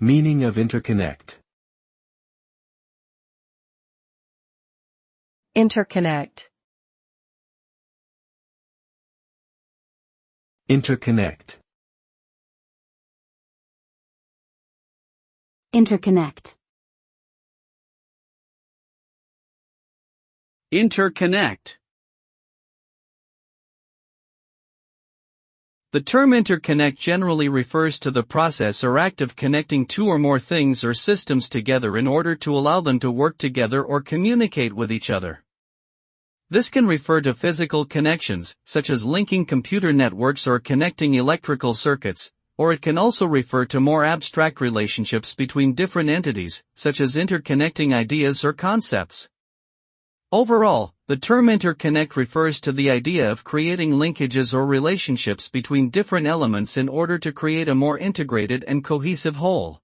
Meaning of interconnect. Interconnect. Interconnect. Interconnect. Interconnect. The term interconnect generally refers to the process or act of connecting two or more things or systems together in order to allow them to work together or communicate with each other. This can refer to physical connections, such as linking computer networks or connecting electrical circuits, or it can also refer to more abstract relationships between different entities, such as interconnecting ideas or concepts. Overall, the term interconnect refers to the idea of creating linkages or relationships between different elements in order to create a more integrated and cohesive whole.